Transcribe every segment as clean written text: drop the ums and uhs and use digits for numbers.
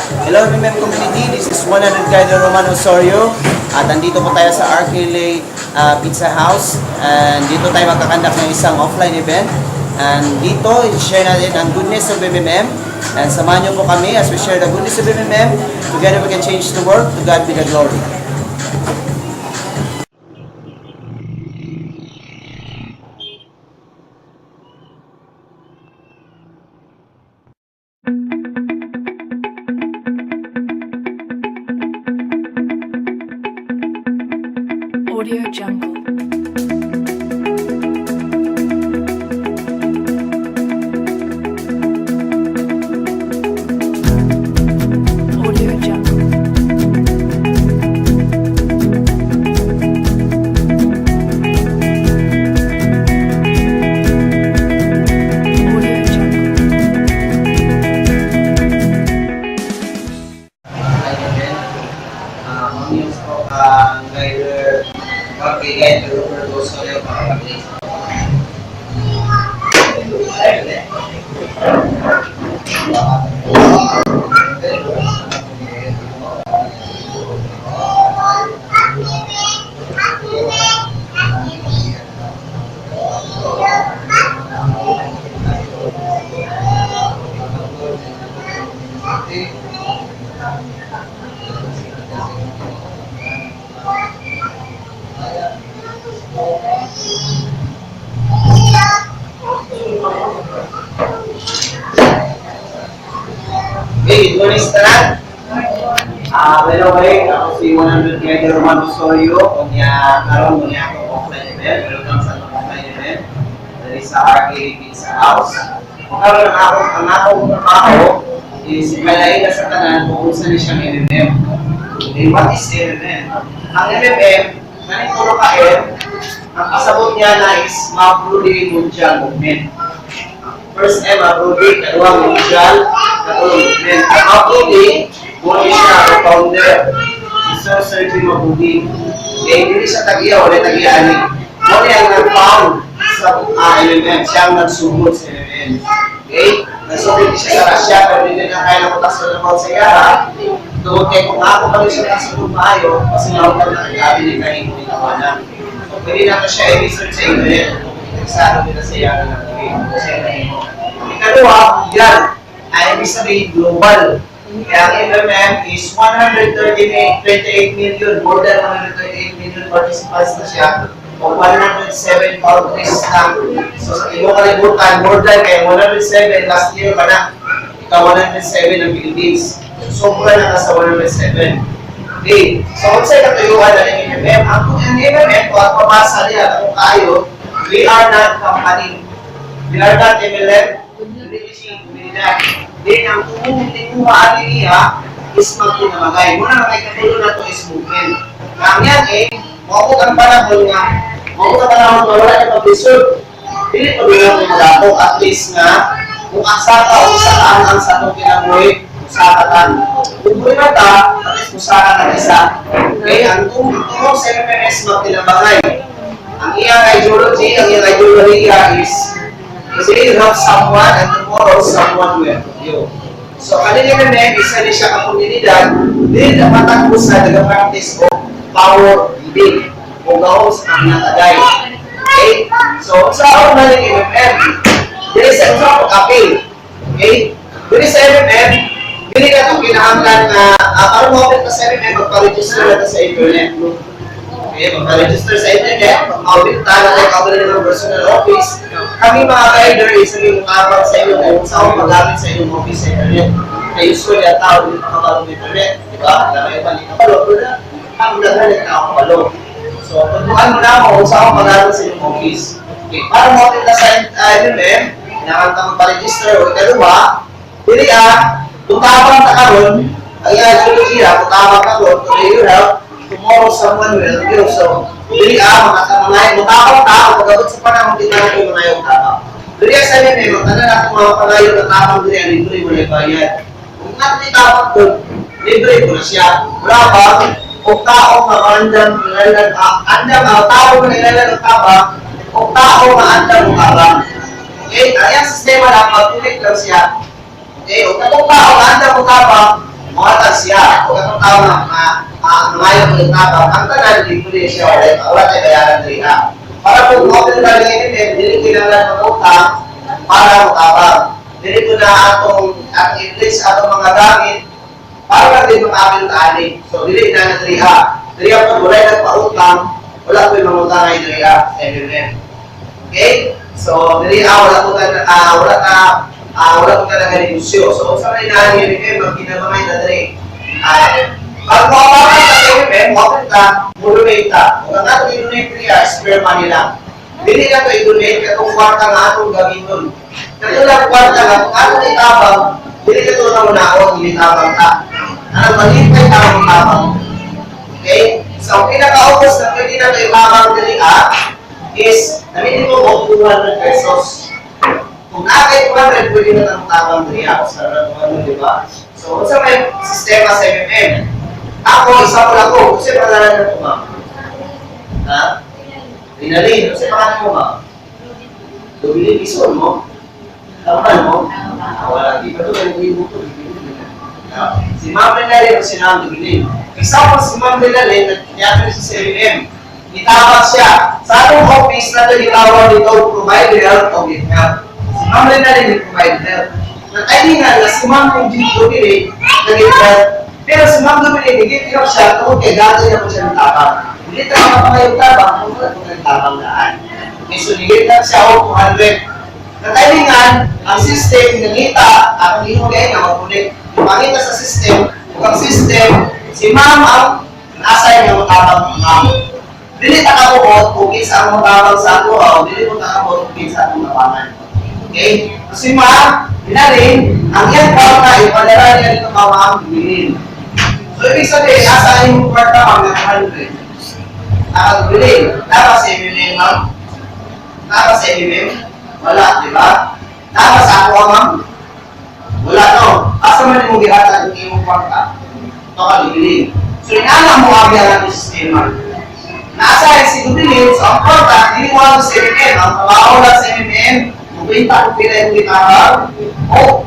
Hello MMM community, this is 100 Guide Roman Osorio at andito po tayo sa Arcade Pizza House and dito tayo magkakandak ng isang offline event and dito i-share natin ang goodness of MMM and samahan nyo po kami as we share the goodness of MMM. Together we can change the world. To God be the glory. Audio Jungle. Audio Jungle. Audio Jungle. News po ang guider magbigay ng Roberto Osorio para mag-release. Hey, good morning sa tanan. Hello guys, ako si 100 Guide Roman Osorio. Kunya karon mo niya ako offline event. Welcome sa offline event. Dari sa Arcade Pizza House. Karon ang akong trabaho is malain na sa tanan kung saan siyang MMM. Okay, what is MMM? Ang MMM, ganito ka ang kasabot niya na is Maprude Mundial Movement. First ever, Maprude, kadua Mundial, katulong movement. Ang Maprude, muna siya ang founder. Sir Sergio Maprude. Eh, hindi siya tagiya, wala tagiyanin. Muna ang nag-found sa MMM. Siya ang nagsugod sa MMM. Okay? Nagsugod siya sa Russia, pero hindi na kaya nakutas sa naman sa Yara. Doon kaya kung ako pa rin siya nasa lumayo, kasi nakutan na kagabi ni Kain ko itawanan. So, pwede natin siya i-research sa internet. Nagsaro nila sa Yara ng Kain. Ikalawa, yan, ay ibig sabihin global. Kaya ang MMM is 128 million, more than 128 million participants na siya, o 107 countries na. So sa iyong kalibutan, more than kaya 107, last year pa na, ika 107 ang Philippines. Sobra na nasa 107. Okay, so kung sa'yo katuyuan na ng MMM, ang MMM, kung ang pamasa niya, kung kayo, we are not company. We are not MLM. Then, ang tinguhaan niya is magtinamagay. Muna na kay katulo na ito is movement. Kang yan mawakot ang panahon nga, mawakot ang panahon nga wala na pag-reserve. Hindi pa doon natin malako, at least nga, kung asa ka o saan ang sa itong kinabuhi, usakatan. Kung buhay na ta, at least usakatan isa. Okay, ang tungkol sa MMS magtinamagay. Ang iyang ideology, ang iyang ideology is today you have someone and tomorrow someone will help you. So, kanina namin, isa rin siya ang komunidad, din na matakbo sa nag-practice o power giving o gawin sa mga tagay. Okay? So, sa ako na rin MMM, dili sa isa ako kapil. Okay? Dili sa MMM, dili na itong kinahanglan na para mo-open ka sa MMM, magpa-register na sa internet. Okay, magpa-register sa internet, mag-audit tayo na ikaw na ng personal office. Kami mga guider is naging mukabang sa inyo kung saan magamit sa inyong office sa internet. Kaya usually ang tao dito kabalong internet, di ba? Alam mo yung balik kapalo, pero ang naghalit na ako kapalo. So, pagbukan mo na kung saan magamit sa inyong office. Okay, para mo-open na sa MMM, kailangan ka magpa-register o ikaluwa, dili tutabang na karon, ang ideology tutabang ka ron, today you have, tomorrow someone will help you. So, dili mga mutapang tao, pagkabot sa panahon, hindi na ito mga yung tapang. Dili sa MMM, magtanda na itong mga panayo na tapang dili, libre mo na bayad. Kung natin itapang doon, libre mo na siya. Wala ba? Kung tao andam tao na nilalan ng tabang, kung tao andam ng tabang. Okay? Ang sistema na pag-ulit lang siya. Okay? Kung tao andam ng tabang, Muhatag siya. Kung itong tao na ngayon ko yung tabang, ang tanan, hindi ko din siya wala tayo bayaran dito. Para kung open na rin yun, hindi kailangan magutang para matabang. Hindi ko na atong i-place atong mga gamit para lang din makakamil taanin. So, dili na na diriha. Diriha pa, wala na pautang, wala ko yung mamutang ay diriha sa MMM. Okay? So, diriha, wala ko ka na negosyo. So, sa mga inahan yung MMM, magkinamamay na diri. Pag makapakan sa MMM, open ka, mudonate ka. Kung nga ito i-donate diriha, spare money lang. Dili na ito i-donate, katong kwarta nga atong gamiton. Kaya lang kwarta nga, kung atong itabang, dili ka ito na muna initabang ka. Ano, malipay ka ang itabang. Okay? So, pinaka-obos na pwede na ito itabang diriha is, namitin mo 200 pesos. Kung nakay 200, pwede na ito tabang diriha. Sa ano, di ba? So, kung sa may sistema sa MMM, ako, isa ko lang ko. Kasi pangalan na ito, ma'am. Ha? Rinalin. Kasi pangalan mo, ma'am. Lumili piso mo. Taman mo. Wala. Di ba ito kayo yung buto? Si Ma'am Rinalin o si Ma'am Rinalin. Example, si Ma'am Rinalin, nagkinyapin sa MMM. Itawag siya. Sa atong office na ito, itawag dito, provider of it help. Si Ma'am Rinalin, provide help. Nag-ailingan na si Ma'am Rinalin, nag-help. Pero si Ma'am Rinalin, nag-help siya, kung kaya gano'n niya po siya ng tabang. Hindi tayo mapangayong tabang, kung wala po ng tabang daan. Okay, so nag-help siya o 200. Nag-ailingan, ang system, nangita, ang hinugay na mapulit. Pangita sa system, kung ang system, si Ma'am ang nasa niya matabang ng Ma'am. Dili takabukot, kung isa ang matabang sa ato, o dili mo takabukot, kung isa ang matabang. Okay? So si Ma'am, Rinalin, ang yan kwarta, ipadala niya dito ka Ma'am, bilhin. So ibig sabihin, nasa yung kwarta, Ma'am, na 100. Nakagbilhin. Dapat sa MMM, Ma'am? Dapat sa MMM? Wala, di ba? Dapat sa ako, Ma'am? Wala, no? Asa man yung gihatan yung imong kwarta? Ito ka bilhin. So inaalam mo ang biyaran ng sistema. Nasa si bilhin, so ang kwarta, hindi mo ang sa MMM. Ang kawaw lang sa MMM, mabinta kung pila yung gitawag, o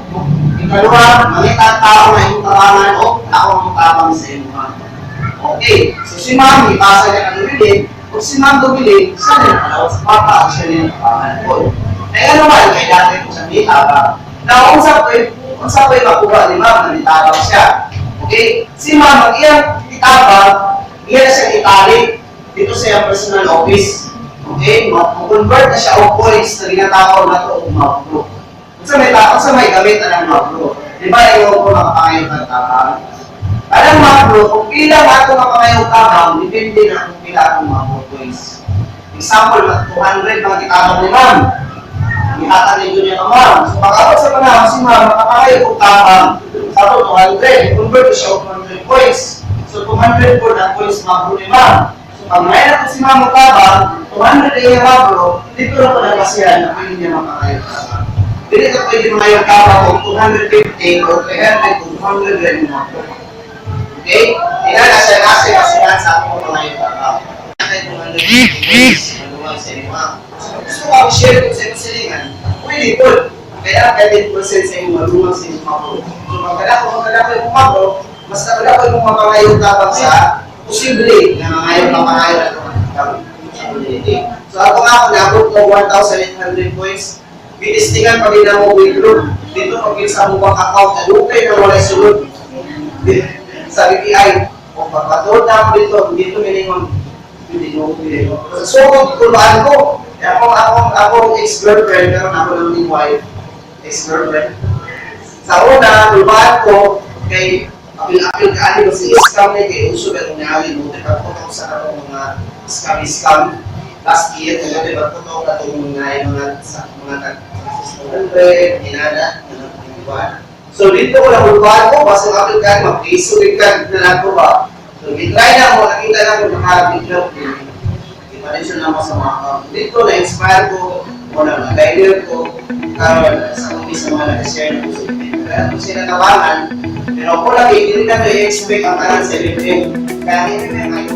ikaluwa, mangita ang tao na yung tabangan, o ako ang tabang sa inyo. Okay, so si Ma'am, ipasa niya ang bilhin. Kung si Ma'am dumili, siya na yung sa papa, ang siya na yung tabangan ko. Kaya naman, kaya dati ko siya may tabang. Now, kung sa ko'y makuha ni Ma'am, na itabang siya. Okay, si Ma'am, ang iyang itabang, iyan na siyang itali dito sa iyang personal office. Okay, mag-convert na siya o points na ginatawag na ito o mapro. Kung sa may gamit na ng mapro, di ba yung ko makapangayot ng tabang? Alam mapro, kung pila nga ito makapangayot tabang, depende na kung pila akong mapro points. Example, 200 mga kitabang ni Ma'am. Ihatag nito niya ng Ma'am. So pagkakot sa panahon, si Ma'am makapangayot kong tabang. Sabi 200, convert siya o 200 points. So 200 po na points mapro ni Ma'am. Pag may natin si Ma'am Tabang, 200 ay mabro, dito na po nagkasiyan na pwede niya makakayot tabang. Dito na pwede makayot tabang kung 250 o 300 o 200 rin mo mabro. Okay? Tingnan na siya kasi kasiyan sa akong makayot tabang. Kaya 250 maluwag sa inyo. Gusto ko ako share kung sa inyo silingan, pwede po. Kaya 10% sa inyo maluwag sa inyo mabro. So magkala ko mabro, mas nakala ko yung makakayot tabang sa posible na mangayon na ito. So ako nga, kung nabot ko 1,800 points, binistingan pag ina mo withdraw. Dito pag sa mukang account na lukay na wala sulod. Sa BPI, kung pagpatulad na ako dito minimum. So kung tutulaan ko, akong ex-girlfriend, meron ako ng new wife, ex-girlfriend. Sa una, tutulaan ko, kay apil ka ano kasi scam na kayo uso pero nangyari mo nagpapotong sa mga scam last year kaya nagpapotong na itong mga inana so dito ko lang ulpahan ko basta apil ka mag-iso rin ka na lang ko ba so try na mo nakita na ko nakabiglaw i-mention na mo sa mga dito na-inspire ko o na-guide ko karon sa mga nag-share ko kaya kung sila tabangan pero ako lagi, hindi na ito i-expect ang kanan sa MMM. Kaya MMM ay